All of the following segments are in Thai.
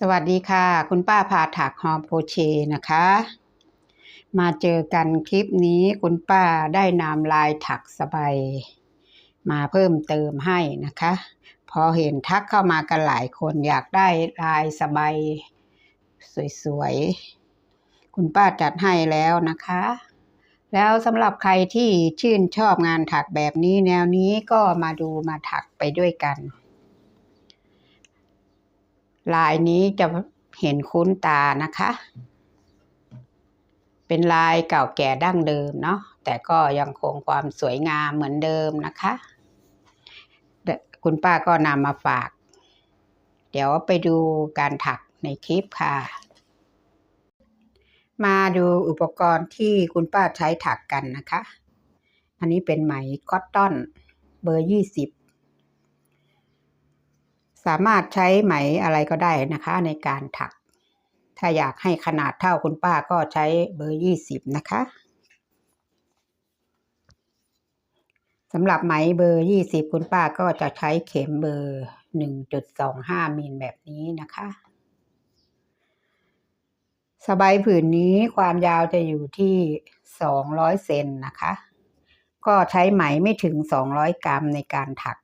สวัสดีค่ะคุณป้าพาถักฮอมโครเชต์นะคะมาเจอกันคลิปนี้คุณป้าได้นำลายถักสบายมาเพิ่มเติมให้นะคะพอเห็นทักเข้ามากันหลายคนอยากได้ลายสบายสวยๆคุณป้าจัดให้แล้วนะคะแล้วสำหรับใครที่ชื่นชอบงานถักแบบนี้แนวนี้ก็มาดูมาถักไปด้วยกันลายนี้จะเห็นคุ้นตานะคะเป็นลายเก่าแก่ดั้งเดิมเนาะแต่ก็ยังคงความสวยงามเหมือนเดิมนะคะคุณป้าก็นำมาฝากเดี๋ยวไปดูการถักในคลิปค่ะมาดูอุปกรณ์ที่คุณป้าใช้ถักกันนะคะอันนี้เป็นไหมคอตตอนเบอร์20สามารถใช้ไหมอะไรก็ได้นะคะในการถักถ้าอยากให้ขนาดเท่าคุณป้าก็ใช้เบอร์20นะคะสำหรับไหมเบอร์20คุณป้าก็จะใช้เข็มเบอร์ 1.25 มิลแบบนี้นะคะสบายผืนนี้ความยาวจะอยู่ที่200เซนนะคะก็ใช้ไหมไม่ถึง200กรัมในการถัก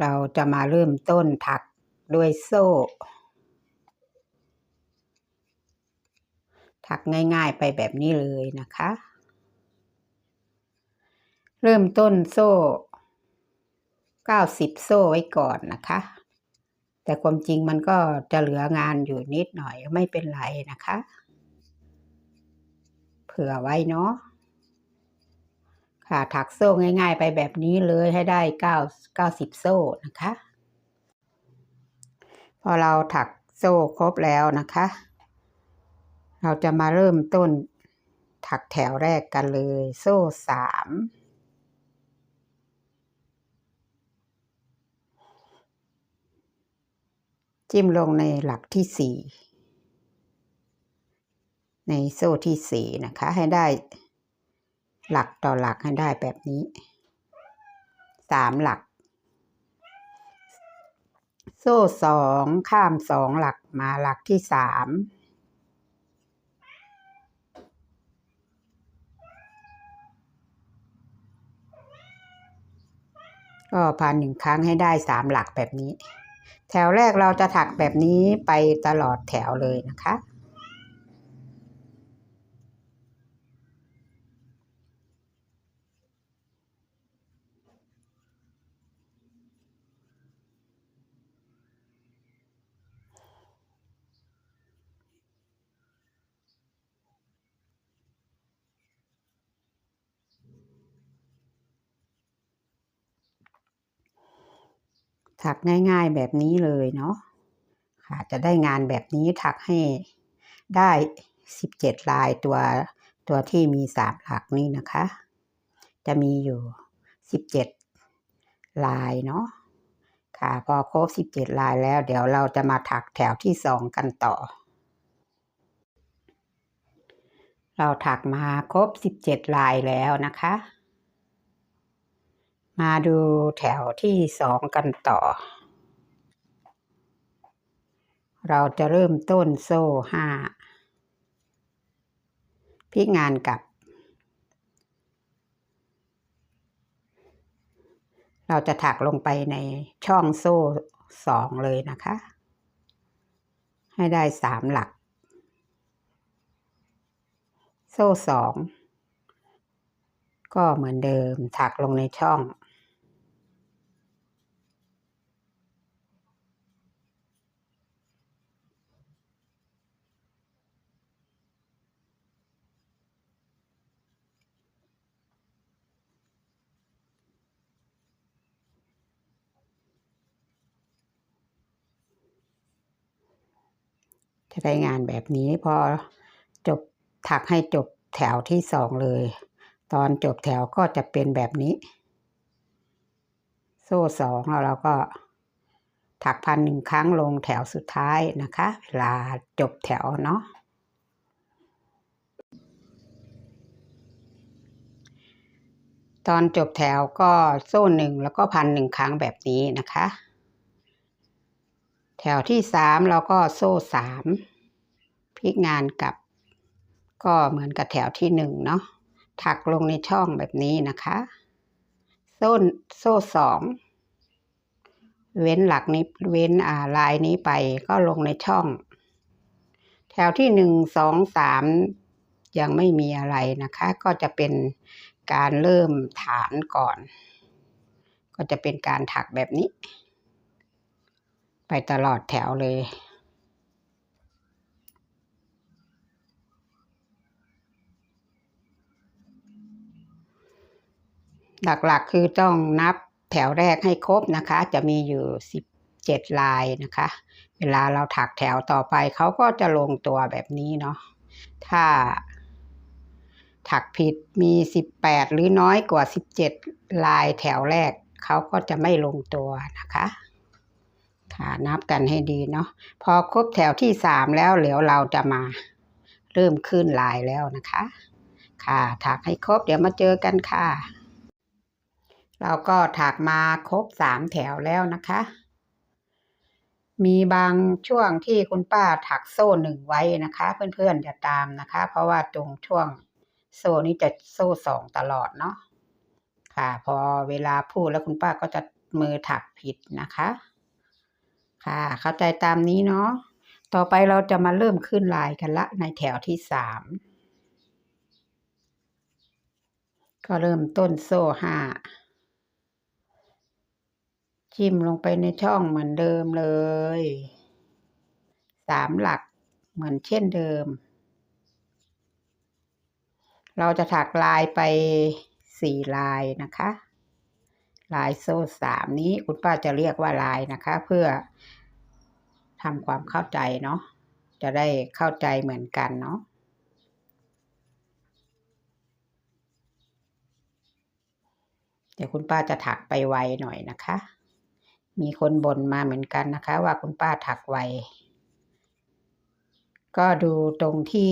เราจะมาเริ่มต้นถักด้วยโซ่ถักง่ายๆไปแบบนี้เลยนะคะเริ่มต้นโซ่90โซ่ไว้ก่อนนะคะแต่ความจริงมันก็จะเหลืองานอยู่นิดหน่อยไม่เป็นไรนะคะเผื่อไว้เนาะค่ะถักโซ่ง่ายๆไปแบบนี้เลยให้ได้90โซ่นะคะพอเราถักโซ่ครบแล้วนะคะเราจะมาเริ่มต้นถักแถวแรกกันเลยโซ่3จิ้มลงในหลักที่4ในโซ่ที่4นะคะให้ได้หลักต่อหลักให้ได้แบบนี้3หลักโซ่2ข้าม2หลักมาหลักที่3ก็ผ่าน1ครั้งให้ได้3หลักแบบนี้แถวแรกเราจะถักแบบนี้ไปตลอดแถวเลยนะคะถักง่ายๆแบบนี้เลยเนาะค่ะจะได้งานแบบนี้ถักให้ได้17ลายตัวที่มี3หลักนี่นะคะจะมีอยู่17ลายเนาะค่ะพอครบ17ลายแล้วเดี๋ยวเราจะมาถักแถวที่2กันต่อเราถักมาครบ17ลายแล้วนะคะมาดูแถวที่2กันต่อเราจะเริ่มต้นโซ่5พลิกงานกลับเราจะถักลงไปในช่องโซ่2เลยนะคะให้ได้3หลักโซ่2ก็เหมือนเดิมถักลงในช่องจะได้งานแบบนี้พอจบถักให้จบแถวที่2เลยตอนจบแถวก็จะเป็นแบบนี้โซ่2แล้วเราก็ถักพัน1ครั้งลงแถวสุดท้ายนะคะเวลาจบแถวเนาะตอนจบแถวก็โซ่1แล้วก็พัน1ครั้งแบบนี้นะคะ แถวที่3เราก็โซ่3พลิกงานกลับก็เหมือนกับแถวที่1เนาะถักลงในช่องแบบนี้นะคะโซ่2เว้นหลักนี้เว้นลายนี้ไปก็ลงในช่องแถวที่1 2 3ยังไม่มีอะไรนะคะก็จะเป็นการเริ่มฐานก่อนก็จะเป็นการถักแบบนี้ไปตลอดแถวเลยหลักๆคือต้องนับแถวแรกให้ครบนะคะจะมีอยู่17ลายนะคะเวลาเราถักแถวต่อไปเขาก็จะลงตัวแบบนี้เนาะถ้าถักผิดมี18หรือน้อยกว่า17ลายแถวแรกเขาก็จะไม่ลงตัวนะคะค่ะนับกันให้ดีเนาะพอครบแถวที่3แล้วเดี๋ยวเราจะมาเริ่มขึ้นลายแล้วนะคะค่ะถักให้ครบเดี๋ยวมาเจอกันค่ะเราก็ถักมาครบ3แถวแล้วนะคะมีบางช่วงที่คุณป้าถักโซ่1ไว้นะคะเพื่อนๆอย่าตามนะคะเพราะว่าตรงช่วงโซ่นี้จะโซ่2ตลอดเนาะค่ะพอเวลาพูดแล้วคุณป้าก็จะมือถักผิดนะคะค่ะเข้าใจตามนี้เนาะต่อไปเราจะมาเริ่มขึ้นลายกันละในแถวที่3ก็เริ่มต้นโซ่5จิ้มลงไปในช่องเหมือนเดิมเลย3หลักเหมือนเช่นเดิมเราจะถักลายไป4ลายนะคะลายโซ่3นี้คุณป้าจะเรียกว่าลายนะคะเพื่อทำความเข้าใจเนาะจะได้เข้าใจเหมือนกันเนาะเดี๋ยวคุณป้าจะถักไปไวหน่อยนะคะมีคนบ่นมาเหมือนกันนะคะว่าคุณป้าถักไวก็ดูตรงที่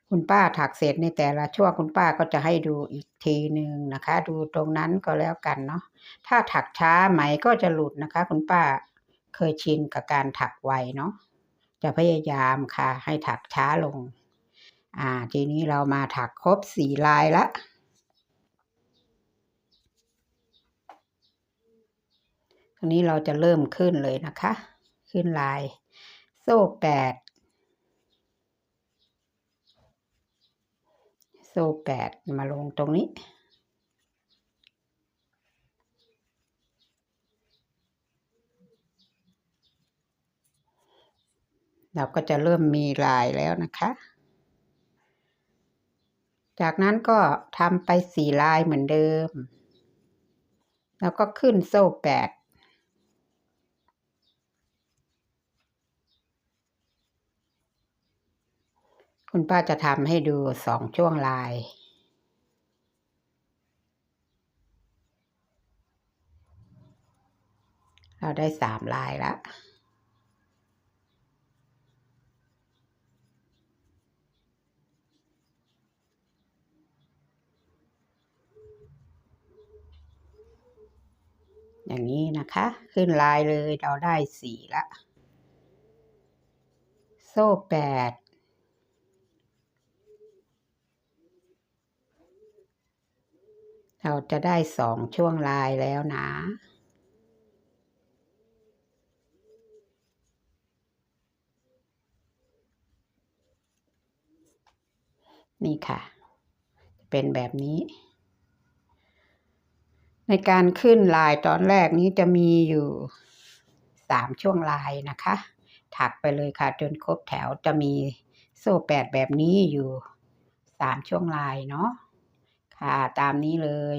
คุณป้าถักเสร็จในแต่ละช่วงคุณป้าก็จะให้ดูอีกทีนึงนะคะดูตรงนั้นก็แล้วกันเนาะถ้าถักช้าไหมก็จะหลุดนะคะคุณป้าเคยชินกับการถักไวเนาะจะพยายามค่ะให้ถักช้าลงทีนี้เรามาถักครบ4ลายละทีนี้เราจะเริ่มขึ้นเลยนะคะขึ้นลายโซ่8โซ่8มาลงตรงนี้เราก็จะเริ่มมีลายแล้วนะคะจากนั้นก็ทำไป4ลายเหมือนเดิมแล้วก็ขึ้นโซ่8คุณป้าจะทำให้ดู2ช่วงลายเราได้3ลายแล้วอย่างนี้นะคะขึ้นลายเลยเราได้4ละโซ่8เราจะได้2ช่วงลายแล้วนะนี่ค่ะเป็นแบบนี้ในการขึ้นลายตอนแรกนี้จะมีอยู่3ช่วงลายนะคะถักไปเลยค่ะจนครบแถวจะมีโซ่8แบบนี้อยู่3ช่วงลายเนาะค่ะตามนี้เลย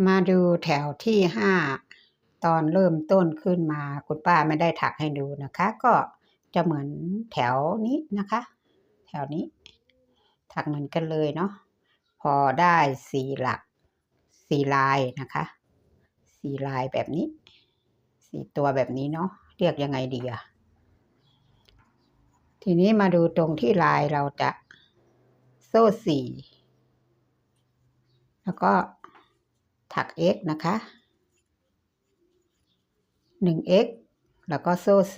มาดูแถวที่5ตอนเริ่มต้นขึ้นมาคุณป้าไม่ได้ถักให้ดูนะคะก็จะเหมือนแถวนี้นะคะแถวนี้ถักเหมือนกันเลยเนาะพอได้4หลัก4ลายนะคะ4ลายแบบนี้4ตัวแบบนี้เนาะเรียกยังไงดีทีนี้มาดูตรงที่ลายเราจะโซ่4แล้วก็ ถัก x นะคะ1x แล้วก็โซ่4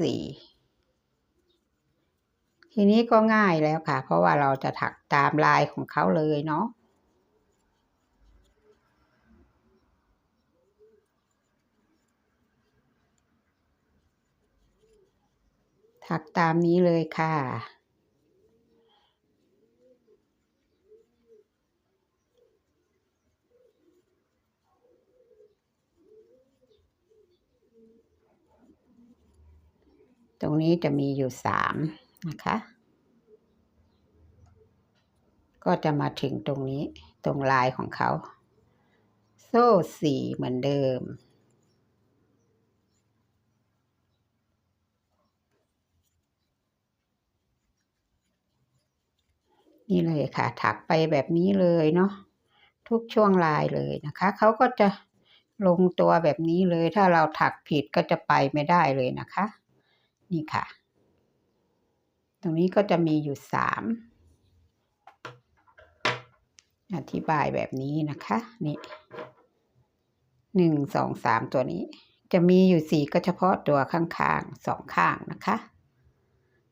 ทีนี้ก็ง่ายแล้วค่ะเพราะว่าเราจะถักตามลายของเขาเลยเนาะถักตามนี้เลยค่ะตรงนี้จะมีอยู่3นะคะก็จะมาถึงตรงนี้ตรงลายของเขาโซ่4เหมือนเดิมนี่เลยค่ะถักไปแบบนี้เลยเนาะทุกช่วงลายเลยนะคะเขาก็จะลงตัวแบบนี้เลยถ้าเราถักผิดก็จะไปไม่ได้เลยนะคะนี่ค่ะตรงนี้ก็จะมีอยู่3อธิบายแบบนี้นะคะนี่1 2 3ตัวนี้จะมีอยู่4ก็เฉพาะตัวข้างๆ2ข้างนะคะ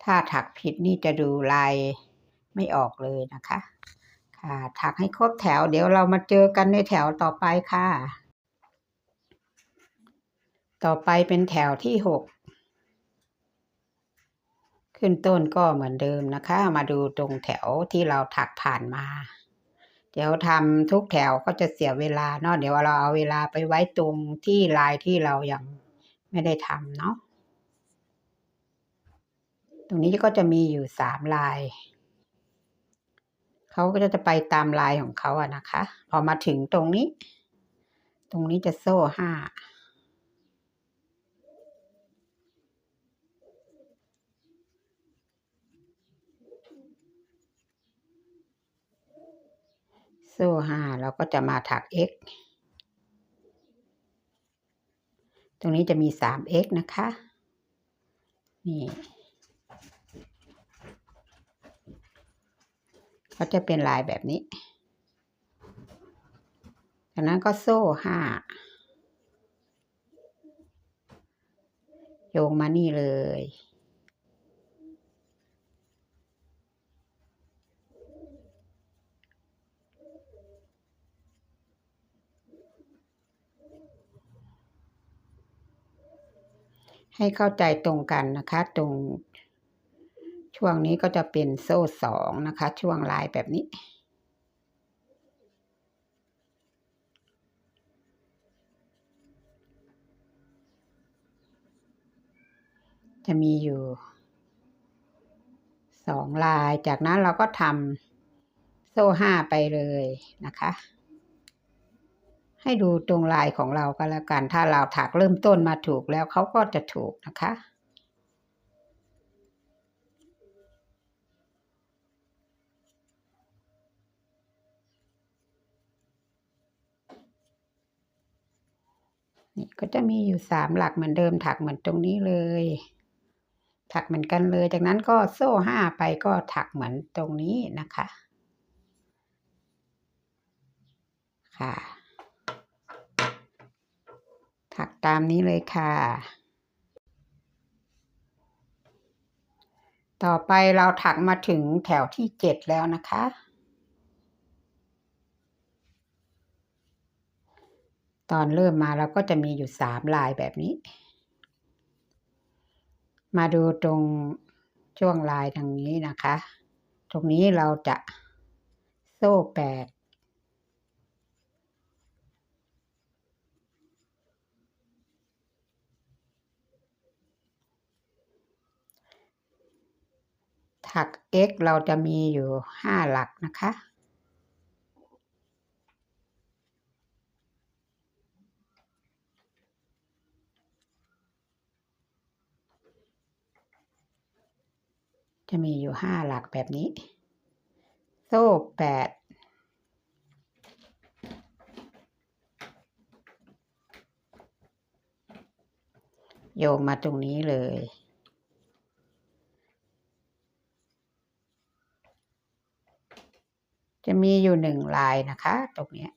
ถ้าถักผิดนี่จะดูลายไม่ออกเลยนะคะค่ะถักให้ครบแถวเดี๋ยวเรามาเจอกันในแถวต่อไปค่ะต่อไปเป็นแถวที่6ขึ้นต้นก็เหมือนเดิมนะคะมาดูตรงแถวที่เราถักผ่านมาเดี๋ยวทำทุกแถวก็จะเสียเวลาเนาะเดี๋ยวเราเอาเวลาไปไว้ตรงที่ลายที่เรายังไม่ได้ทำเนาะตรงนี้ก็จะมีอยู่3ลายเขาก็จะไปตามลายของเขาอะนะคะพอมาถึงตรงนี้จะโซ่5โซ่5เราก็จะมาถัก x ตรงนี้จะมี3x นะคะนี่ก็จะเป็นลายแบบนี้จากนั้นก็โซ่5โยงมานี่เลยให้เข้าใจตรงกันนะคะตรงช่วงนี้ก็จะเป็นโซ่2นะคะช่วงลายแบบนี้จะมีอยู่2ลายจากนั้นเราก็ทำโซ่5ไปเลยนะคะให้ดูตรงลายของเราก็แล้วกันถ้าเราถักเริ่มต้นมาถูกแล้วเขาก็จะถูกนะคะนี่ก็จะมีอยู่3หลักเหมือนเดิมถักเหมือนตรงนี้เลยถักเหมือนกันเลยจากนั้นก็โซ่5ไปก็ถักเหมือนตรงนี้นะคะค่ะถักตามนี้เลยค่ะต่อไปเราถักมาถึงแถวที่7แล้วนะคะตอนเริ่มมาเราก็จะมีอยู่3ลายแบบนี้มาดูตรงช่วงลายทางนี้นะคะตรงนี้เราจะโซ่8ถัก x เราจะมีอยู่5หลักนะคะจะมีอยู่5หลักแบบนี้โซ่8โยงมาตรงนี้เลยจะมีอยู่1ลายนะคะตรงนี้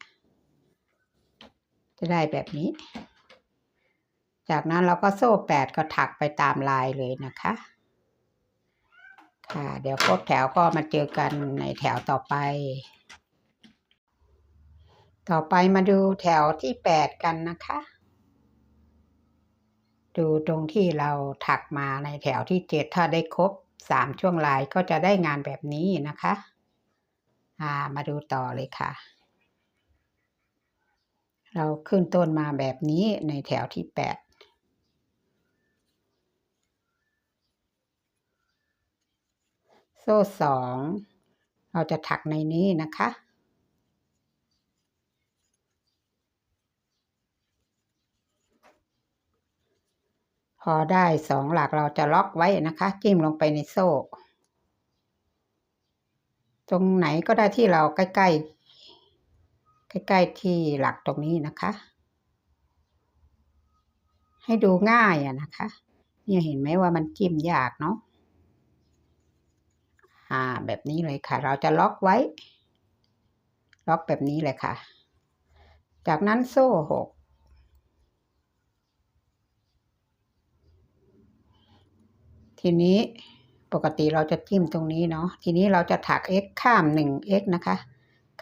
จะได้แบบนี้จากนั้นเราก็โซ่8ก็ถักไปตามลายเลยนะคะค่ะเดี๋ยวครบแถวก็มาเจอกันในแถวต่อไปมาดูแถวที่8กันนะคะดูตรงที่เราถักมาในแถวที่7ถ้าได้ครบ3ช่วงลายก็จะได้งานแบบนี้นะคะมาดูต่อเลยค่ะเราขึ้นต้นมาแบบนี้ในแถวที่8โซ่2เราจะถักในนี้นะคะพอได้2หลักเราจะล็อกไว้นะคะจิ้มลงไปในโซ่ตรงไหนก็ได้ที่เราใกล้ที่หลักตรงนี้นะคะให้ดูง่ายนะคะเนี่ยเห็นไหมว่ามันจิ้มยากเนาะแบบนี้เลยค่ะเราจะล็อกไว้ล็อกแบบนี้เลยค่ะจากนั้นโซ่6ทีนี้ปกติเราจะจิ้มตรงนี้เนาะทีนี้เราจะถัก x ข้าม 1x นะคะ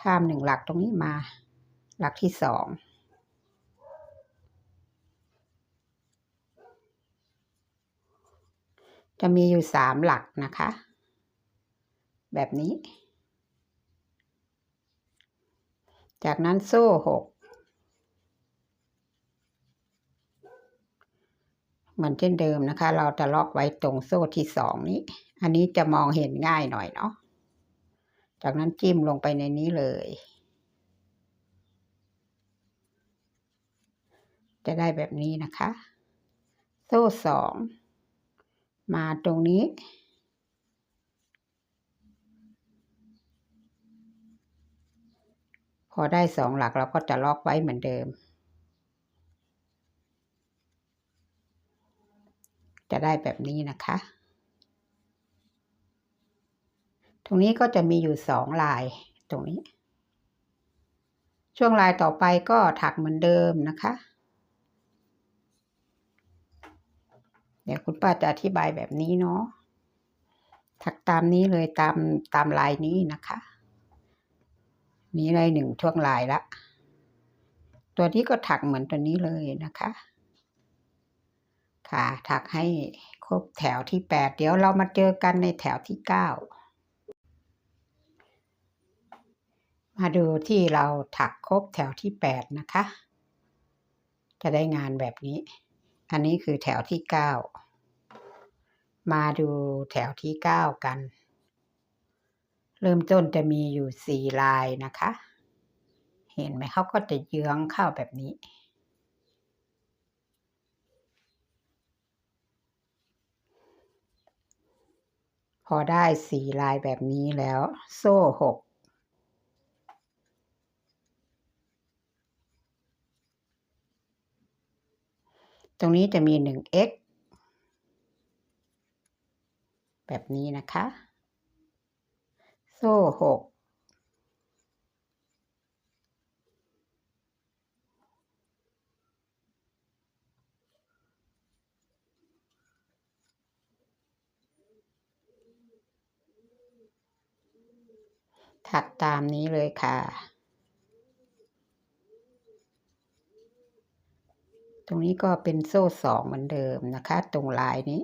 ข้าม1หลักตรงนี้มาหลักที่2จะมีอยู่3หลักนะคะแบบนี้จากนั้นโซ่6เหมือนเช่นเดิมนะคะเราจะล็อกไว้ตรงโซ่ที่2นี้อันนี้จะมองเห็นง่ายหน่อยเนาะจากนั้นจิ้มลงไปในนี้เลยจะได้แบบนี้นะคะโซ่2มาตรงนี้พอได้2หลักเราก็จะล็อกไว้เหมือนเดิมจะได้แบบนี้นะคะตรงนี้ก็จะมีอยู่2ลายตรงนี้ช่วงลายต่อไปก็ถักเหมือนเดิมนะคะเดี๋ยวคุณป้าจะอธิบายแบบนี้เนาะถักตามนี้เลยตามลายนี้นะคะนี้เลย1ช่วงลายละตัวนี้ก็ถักเหมือนตัวนี้เลยนะคะค่ะถักให้ครบแถวที่8เดี๋ยวเรามาเจอกันในแถวที่9มาดูที่เราถักครบแถวที่8นะคะจะได้งานแบบนี้อันนี้คือแถวที่9มาดูแถวที่9กันเริ่มต้นจะมีอยู่4ลายนะคะเห็นไหมเขาก็จะเยื้องเข้าแบบนี้พอได้4ลายแบบนี้แล้วโซ่6ตรงนี้จะมี 1x แบบนี้นะคะโซ่6ถักตามนี้เลยค่ะตรงนี้ก็เป็นโซ่2เหมือนเดิมนะคะตรงลายนี้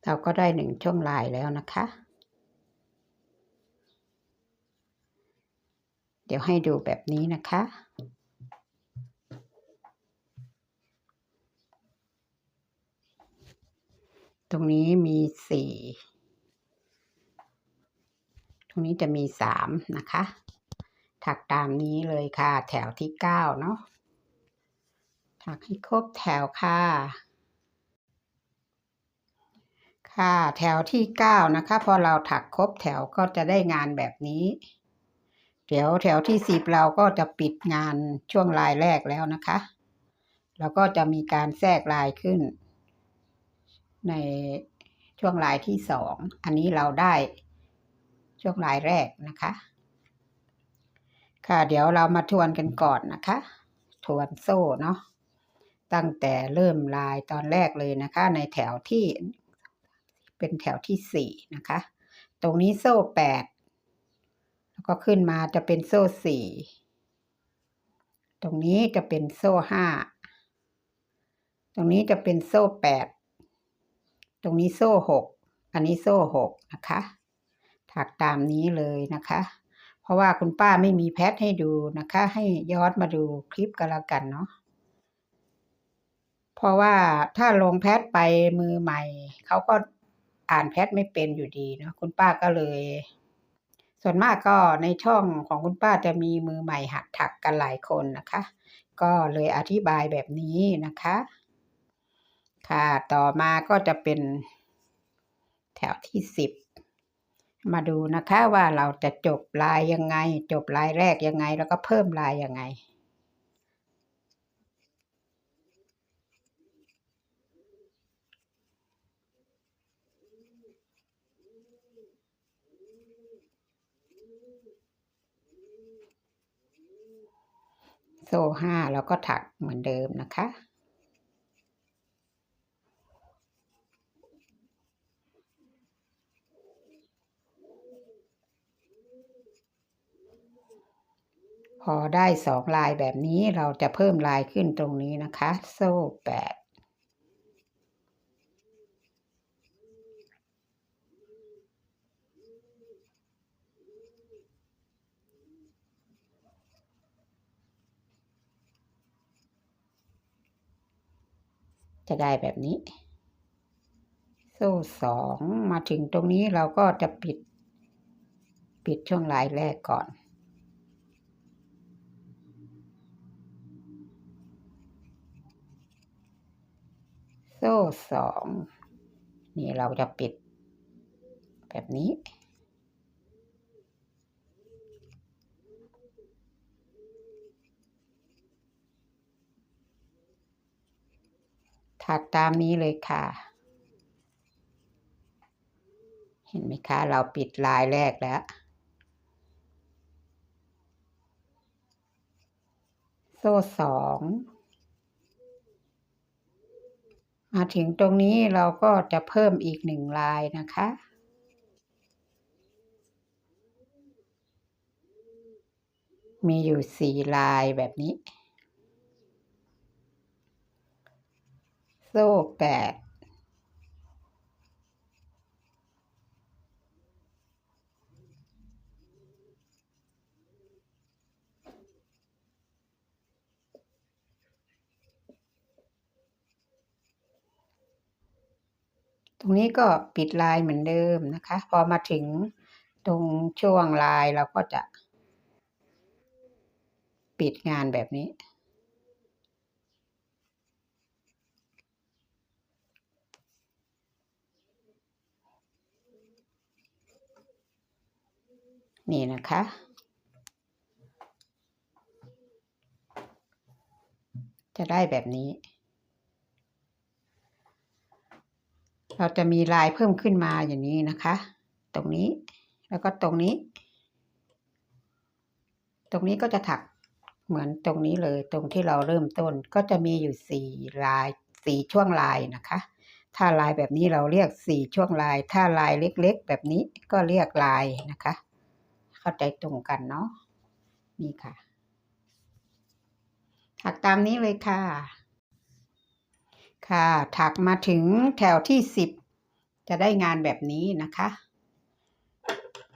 เราก็ได้1ช่วงลายแล้วนะคะเดี๋ยวให้ดูแบบนี้นะคะตรงนี้มี4ตรงนี้จะมี3นะคะถักตามนี้เลยค่ะแถวที่9เนาะถักให้ครบแถวค่ะแถวที่9นะคะพอเราถักครบแถวก็จะได้งานแบบนี้ เดี๋ยวแถวที่10เราก็จะปิดงานช่วงลายแรกแล้วนะคะแล้วก็จะมีการแทรกลายขึ้นในช่วงลายที่2อันนี้เราได้ช่วงลายแรกนะคะค่ะเดี๋ยวเรามาทวนกันก่อนนะคะทวนโซ่เนาะตั้งแต่เริ่มลายตอนแรกเลยนะคะในแถวที่เป็นแถวที่4นะคะตรงนี้โซ่8แล้วก็ขึ้นมาจะเป็นโซ่4ตรงนี้จะเป็นโซ่5ตรงนี้จะเป็นโซ่8ตรงนี้โซ่6อันนี้โซ่6นะคะถักตามนี้เลยนะคะเพราะว่าคุณป้าไม่มีแพทให้ดูนะคะให้ย้อนมาดูคลิปกันแล้วกันเนาะเพราะว่าถ้าลงแพทไปมือใหม่เขาก็อ่านแพทไม่เป็นอยู่ดีเนาะคุณป้าก็เลยส่วนมากก็ในช่องของคุณป้าจะมีมือใหม่หัดถักกันหลายคนนะคะก็เลยอธิบายแบบนี้นะคะค่ะต่อมาก็จะเป็นแถวที่10มาดูนะคะว่าเราจะจบลายยังไงจบลายแรกยังไงแล้วก็เพิ่มลายยังไงโซ่5แล้วก็ถักเหมือนเดิมนะคะพอได้2ลายแบบนี้เราจะเพิ่มลายขึ้นตรงนี้นะคะโซ่8จะได้แบบนี้โซ่2มาถึงตรงนี้เราก็จะปิดช่วงลายแรกก่อนโซ่2นี่เราจะปิดแบบนี้ถักตามนี้เลยค่ะเห็นไหมคะเราปิดลายแรกแล้วโซ่2มาถึงตรงนี้เราก็จะเพิ่มอีก1ลายนะคะมีอยู่4ลายแบบนี้โซ่8ตรงนี้ก็ปิดลายเหมือนเดิมนะคะพอมาถึงตรงช่วงลายเราก็จะปิดงานแบบนี้นี่นะคะจะได้แบบนี้เราจะมีลายเพิ่มขึ้นมาอย่างนี้นะคะตรงนี้แล้วก็ตรงนี้ก็จะถักเหมือนตรงนี้เลยตรงที่เราเริ่มต้นก็จะมีอยู่4ลาย4ช่วงลายนะคะถ้าลายแบบนี้เราเรียก4ช่วงลายถ้าลายเล็กๆแบบนี้ก็เรียกลายนะคะเข้าใจตรงกันเนาะนี่ค่ะถักตามนี้เลยค่ะค่ะถักมาถึงแถวที่10จะได้งานแบบนี้นะคะ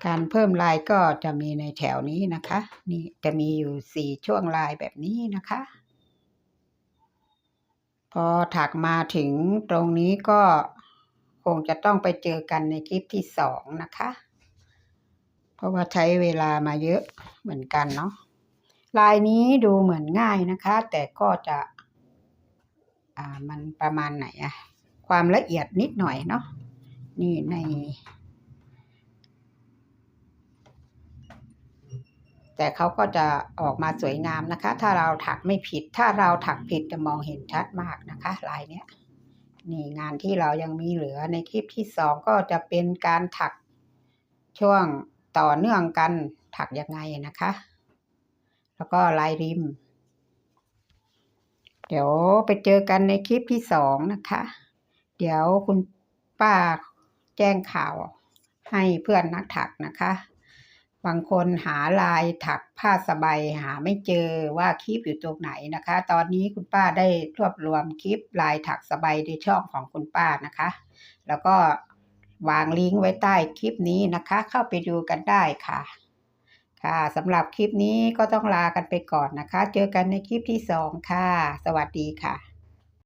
การเพิ่มลายก็จะมีในแถวนี้นะคะนี่จะมีอยู่4ช่วงลายแบบนี้นะคะพอถักมาถึงตรงนี้ก็คงจะต้องไปเจอกันในคลิปที่2นะคะเพราะว่าใช้เวลามาเยอะเหมือนกันเนาะลายนี้ดูเหมือนง่ายนะคะแต่ก็จะมันประมาณไหนอะความละเอียดนิดหน่อยเนาะนี่ใน แต่เขาก็จะออกมาสวยงามนะคะถ้าเราถักไม่ผิดถ้าเราถักผิดจะมองเห็นชัดมากนะคะลายเนี้ยนี่งานที่เรายังมีเหลือในคลิปที่2ก็จะเป็นการถักช่วงต่อเนื่องกันถักยังไงนะคะแล้วก็ลายริมเดี๋ยวไปเจอกันในคลิปที่2นะคะเดี๋ยวคุณป้าแจ้งข่าวให้เพื่อนนักถักนะคะบางคนหาลายถักผ้าสบายหาไม่เจอว่าคลิปอยู่ตรงไหนนะคะตอนนี้คุณป้าได้รวบรวมคลิปลายถักสบายในช่องของคุณป้านะคะแล้วก็วางลิงก์ไว้ใต้คลิปนี้นะคะเข้าไปดูกันได้ค่ะค่ะสำหรับคลิปนี้ก็ต้องลากันไปก่อนนะคะเจอกันในคลิปที่2ค่ะสวัสดีค่ะ